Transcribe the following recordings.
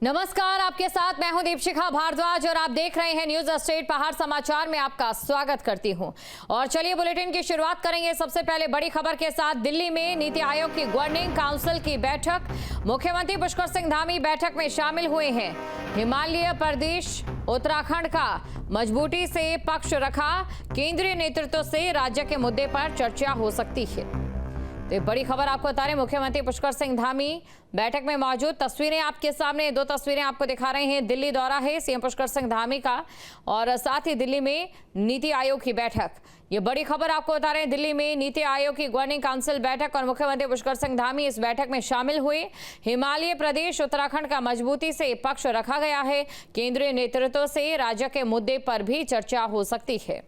नमस्कार, आपके साथ मैं हूं दीपशिखा भारद्वाज और आप देख रहे हैं न्यूज स्टेट पहाड़ समाचार में आपका स्वागत करती हूं। और चलिए बुलेटिन की शुरुआत करेंगे सबसे पहले बड़ी खबर के साथ। दिल्ली में नीति आयोग की गवर्निंग काउंसिल की बैठक, मुख्यमंत्री पुष्कर सिंह धामी बैठक में शामिल हुए हैं। हिमालय प्रदेश उत्तराखंड का मजबूती से पक्ष रखा, केंद्रीय नेतृत्व से राज्य के मुद्दे पर चर्चा हो सकती है। तो बड़ी खबर आपको बता रहे हैं, मुख्यमंत्री पुष्कर सिंह धामी बैठक में मौजूद। तस्वीरें आपके सामने, दो तस्वीरें आपको दिखा रहे हैं। दिल्ली दौरा है सीएम पुष्कर सिंह धामी का और साथ ही दिल्ली में नीति आयोग की बैठक। ये बड़ी खबर आपको बता रहे हैं, दिल्ली में नीति आयोग की गवर्निंग काउंसिल बैठक और मुख्यमंत्री पुष्कर सिंह धामी इस बैठक में शामिल हुए। हिमालय प्रदेश उत्तराखंड का मजबूती से पक्ष रखा गया है, केंद्रीय नेतृत्व से राज्य के मुद्दे पर भी चर्चा हो सकती है।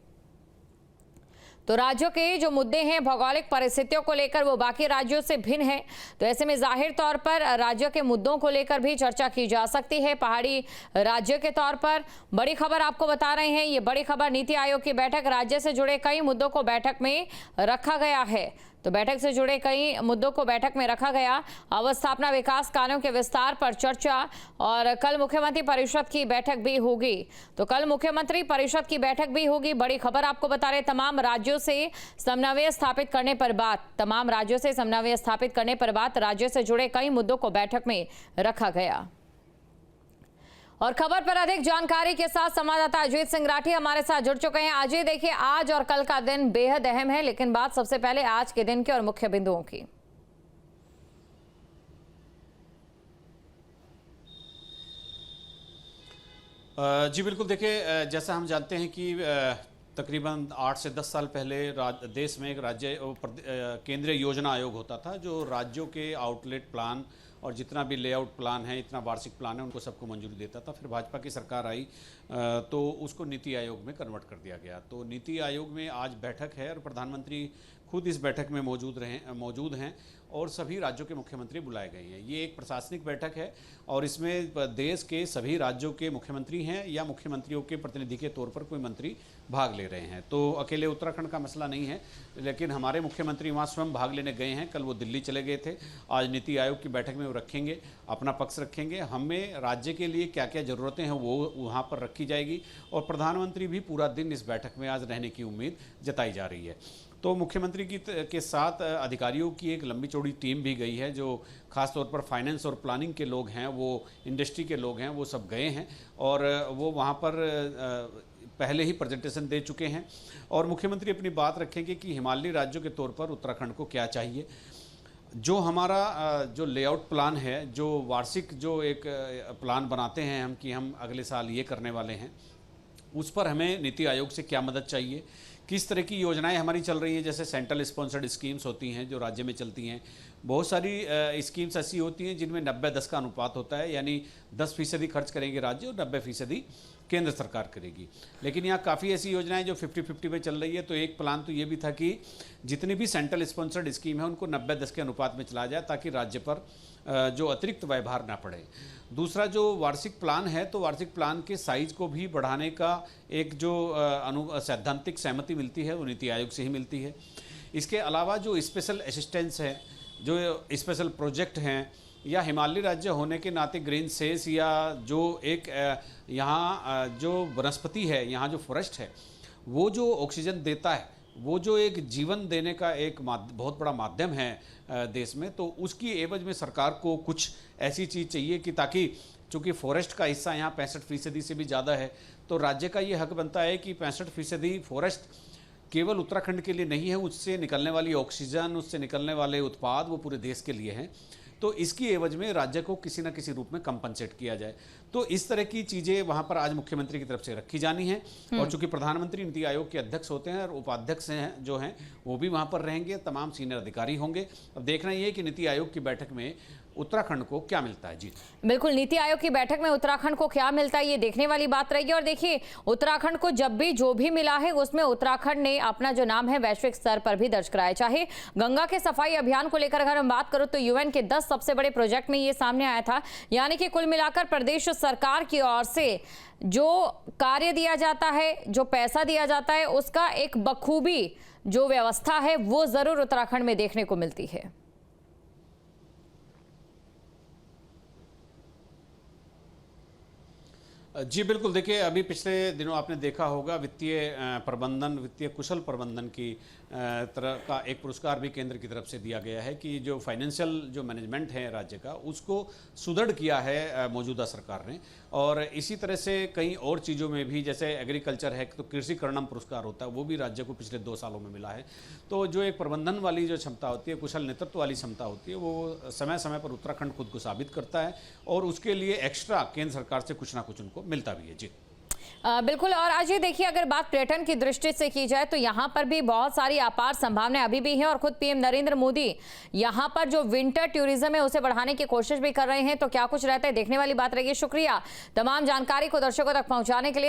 तो राज्यों के जो मुद्दे हैं भौगोलिक परिस्थितियों को लेकर वो बाकी राज्यों से भिन्न है, तो ऐसे में जाहिर तौर पर राज्यों के मुद्दों को लेकर भी चर्चा की जा सकती है। पहाड़ी राज्य के तौर पर बड़ी खबर आपको बता रहे हैं, ये बड़ी खबर नीति आयोग की बैठक, राज्य से जुड़े कई मुद्दों को बैठक में रखा गया है। तो बैठक से जुड़े कई मुद्दों को बैठक में रखा गया। अवस्थापना विकास कार्यों के विस्तार पर चर्चा और कल मुख्यमंत्री परिषद की बैठक भी होगी। तो कल मुख्यमंत्री परिषद की बैठक भी होगी। बड़ी खबर आपको बता रहे, तमाम राज्यों से समन्वय स्थापित करने पर बात, तमाम राज्यों से समन्वय स्थापित करने पर बात, राज्यों से जुड़े कई मुद्दों को बैठक में रखा गया। और खबर पर अधिक जानकारी के साथ संवाददाता अजीत सिंह राठी हमारे साथ जुड़ चुके हैं। अजय, देखिए आज और कल का दिन बेहद अहम है, लेकिन बात सबसे पहले आज के दिन की और मुख्य बिंदुओं की। जी बिल्कुल, देखिए जैसा हम जानते हैं कि तकरीबन 8 से 10 साल पहले देश में एक केंद्रीय योजना आयोग होता था जो राज्यों के आउटलेट प्लान और जितना भी लेआउट प्लान है, इतना वार्षिक प्लान है, उनको सबको मंजूरी देता था। फिर भाजपा की सरकार आई तो उसको नीति आयोग में कन्वर्ट कर दिया गया। तो नीति आयोग में आज बैठक है और प्रधानमंत्री खुद इस बैठक में मौजूद हैं और सभी राज्यों के मुख्यमंत्री बुलाए गए हैं। ये एक प्रशासनिक बैठक है और इसमें देश के सभी राज्यों के मुख्यमंत्री हैं या मुख्यमंत्रियों के प्रतिनिधि के तौर पर कोई मंत्री भाग ले रहे हैं। तो अकेले उत्तराखंड का मसला नहीं है, लेकिन हमारे मुख्यमंत्री वहाँ स्वयं भाग लेने गए हैं। कल वो दिल्ली चले गए थे, आज नीति आयोग की बैठक में वो रखेंगे, अपना पक्ष रखेंगे। हमें राज्य के लिए क्या क्या ज़रूरतें हैं वो वहाँ पर रखी जाएगी और प्रधानमंत्री भी पूरा दिन इस बैठक में आज रहने की उम्मीद जताई जा रही है। तो मुख्यमंत्री के साथ अधिकारियों की एक लंबी चौड़ी टीम भी गई है, जो खास तौर पर फाइनेंस और प्लानिंग के लोग हैं, वो इंडस्ट्री के लोग हैं, वो सब गए हैं और वो वहाँ पर पहले ही प्रेजेंटेशन दे चुके हैं और मुख्यमंत्री अपनी बात रखेंगे कि हिमालयी राज्यों के तौर पर उत्तराखंड को क्या चाहिए। जो हमारा जो लेआउट प्लान है, जो वार्षिक जो एक प्लान बनाते हैं हम कि हम अगले साल ये करने वाले हैं, उस पर हमें नीति आयोग से क्या मदद चाहिए, किस तरह की योजनाएं हमारी चल रही हैं। जैसे सेंट्रल स्पॉन्सर्ड स्कीम्स होती हैं जो राज्य में चलती हैं, बहुत सारी स्कीम्स ऐसी होती हैं जिनमें 90-10 का अनुपात होता है, यानी 10% खर्च करेंगे राज्य और 90% केंद्र सरकार करेगी। लेकिन यहाँ काफ़ी ऐसी योजनाएं जो 50-50 में चल रही है। तो एक प्लान तो ये भी था कि जितनी भी सेंट्रल स्पॉन्सर्ड स्कीम है उनको 90-10 के अनुपात में चलाया जाए ताकि राज्य पर जो अतिरिक्त व्ययभार ना पड़े। दूसरा जो वार्षिक प्लान है, तो वार्षिक प्लान के साइज को भी बढ़ाने का एक जो सैद्धांतिक सहमति मिलती है वो नीति आयोग से ही मिलती है। इसके अलावा जो स्पेशल असिस्टेंस है, जो स्पेशल प्रोजेक्ट हैं, या हिमालयी राज्य होने के नाते ग्रीन सेस या जो एक यहाँ जो वनस्पति है, यहाँ जो फॉरेस्ट है, वो जो ऑक्सीजन देता है, वो जो एक जीवन देने का एक बहुत बड़ा माध्यम है देश में, तो उसकी एवज में सरकार को कुछ ऐसी चीज़ चाहिए कि ताकि, चूँकि फॉरेस्ट का हिस्सा यहाँ 65% से भी ज़्यादा है, तो राज्य का ये हक बनता है कि 65% फॉरेस्ट केवल उत्तराखंड के लिए नहीं है, उससे निकलने वाली ऑक्सीजन, उससे निकलने वाले उत्पाद वो पूरे देश के लिए हैं। तो इसकी एवज में राज्य को किसी न किसी रूप में कंपनसेट किया जाए। तो इस तरह की चीज़ें वहाँ पर आज मुख्यमंत्री की तरफ से रखी जानी है और चूंकि प्रधानमंत्री नीति आयोग के अध्यक्ष होते हैं और उपाध्यक्ष हैं जो हैं वो भी वहाँ पर रहेंगे, तमाम सीनियर अधिकारी होंगे। अब देखना ये है कि नीति आयोग की बैठक में उत्तराखंड को क्या मिलता है। जी बिल्कुल, नीति आयोग की बैठक में उत्तराखंड को क्या मिलता है ये देखने वाली बात रहेगी। और देखिए, उत्तराखंड को जब भी जो भी मिला है उसमें उत्तराखंड ने अपना जो नाम है वैश्विक स्तर पर भी दर्ज कराया। चाहे गंगा के सफाई अभियान को लेकर अगर हम बात करूं तो यूएन के 10 सबसे बड़े प्रोजेक्ट में ये सामने आया था, यानी कि कुल मिलाकर प्रदेश सरकार की ओर से जो कार्य दिया जाता है, जो पैसा दिया जाता है, उसका एक बखूबी जो व्यवस्था है वो जरूर उत्तराखंड में देखने को मिलती है। जी बिल्कुल, देखिए अभी पिछले दिनों आपने देखा होगा वित्तीय प्रबंधन, वित्तीय कुशल प्रबंधन की तरह का एक पुरस्कार भी केंद्र की तरफ से दिया गया है कि जो फाइनेंशियल जो मैनेजमेंट है राज्य का उसको सुदृढ़ किया है मौजूदा सरकार ने। और इसी तरह से कई और चीज़ों में भी, जैसे एग्रीकल्चर है तो कृषि कर्णम पुरस्कार होता है, वो भी राज्य को पिछले 2 सालों में मिला है। तो जो एक प्रबंधन वाली जो क्षमता होती है, कुशल नेतृत्व वाली क्षमता होती है, वो समय समय पर उत्तराखंड खुद को साबित करता है और उसके लिए एक्स्ट्रा केंद्र सरकार से कुछ ना कुछ उनको मिलता भी है। जी बिल्कुल। और आज ये देखिए, अगर बात पर्यटन की दृष्टि से की जाए तो यहाँ पर भी बहुत सारी अपार संभावनाएं अभी भी हैं और खुद पीएम नरेंद्र मोदी यहाँ पर जो विंटर टूरिज्म है उसे बढ़ाने की कोशिश भी कर रहे हैं। तो क्या कुछ रहता है, देखने वाली बात रहेगी। शुक्रिया तमाम जानकारी को दर्शकों तक पहुंचाने के लिए।